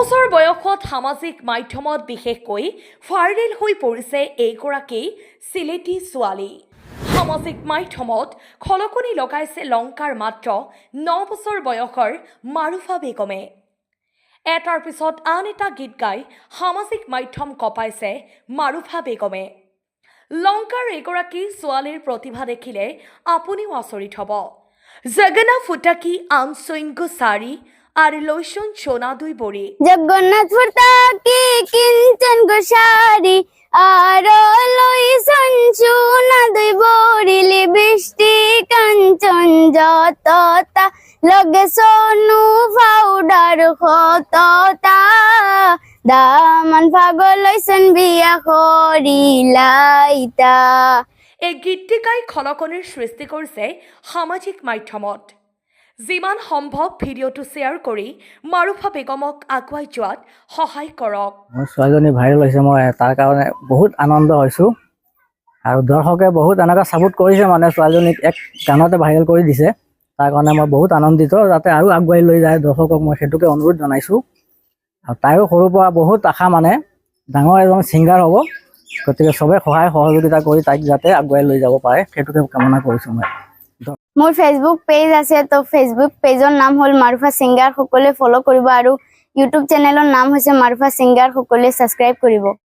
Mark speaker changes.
Speaker 1: বছৰ বয়সত সামাজিক মাধ্যমত বিশেষকৈ ভাইৰেল হৈ পৰিছে এইগৰাকী চিলেটি ছোৱালী। সামাজিক মাধ্যমত খলকনি লগাইছে লংকাৰ মাত্ৰ 9 বছৰ বয়সৰ মাৰুফা বেগমে। এটাৰ পিছত আন এটা গীত গাই সামাজিক মাধ্যম কপাইছে মাৰুফা বেগমে। লংকাৰ এইগৰাকী ছোৱালীৰ প্ৰতিভা দেখিলে আপুনিও আচৰিত হ'ব। জগন্নাথ ফুটাকি আনচৈন গোসাৰী আৰু লৈচন সোনা দুই বৰি।
Speaker 2: জগন্নাথ ফুটাকি কিঞ্চন গোসাৰী আৰু লৈচন সোনা দুই বৰি। লিপষ্টি কাঞ্চন যততা লগে সোনু পাউডাৰ খততা। দামান পাগল লৈচন বিয়া কৰিলাইতা।
Speaker 1: এই গীতটি গাই খলকনিৰ সৃষ্টি কৰিছে সামাজিক মাধ্যমত। যিমান সম্ভৱ ভিডিঅ'টো শ্বেয়াৰ কৰি মাৰুফা বেগমক আগুৱাই যোৱাত সহায় কৰক।
Speaker 3: মোৰ ছোৱালীজনী ভাইৰেল হৈছে, মই তাৰ কাৰণে বহুত আনন্দ হৈছোঁ আৰু দৰ্শকে বহুত এনেকুৱা ছাপোৰ্ট কৰিছে, মানে ছোৱালীজনীক এক গানতে ভাইৰেল কৰি দিছে। তাৰ কাৰণে মই বহুত আনন্দিত, যাতে আৰু আগুৱাই লৈ যায় দৰ্শকক মই সেইটোকে অনুৰোধ জনাইছোঁ। আৰু তাইও সৰুৰ পৰা বহুত আশা, মানে ডাঙৰ এজন ছিংগাৰ হ'ব, গতিকে চবে সহায় সহযোগিতা কৰি তাইক যাতে আগুৱাই লৈ যাব পাৰে সেইটোকে কামনা কৰিছোঁ মই।
Speaker 2: মোৰ ফেচবুক পেজ আছে, তো ফেচবুক পেজৰ নাম হ'ল মাৰুফা ছিংগাৰ। সকলোৱে ফ'ল' কৰিব আৰু ইউটিউব চেনেলৰ নাম হৈছে মাৰুফা ছিংগাৰ। সকলোৱে ছাবস্ক্ৰাইব কৰিব।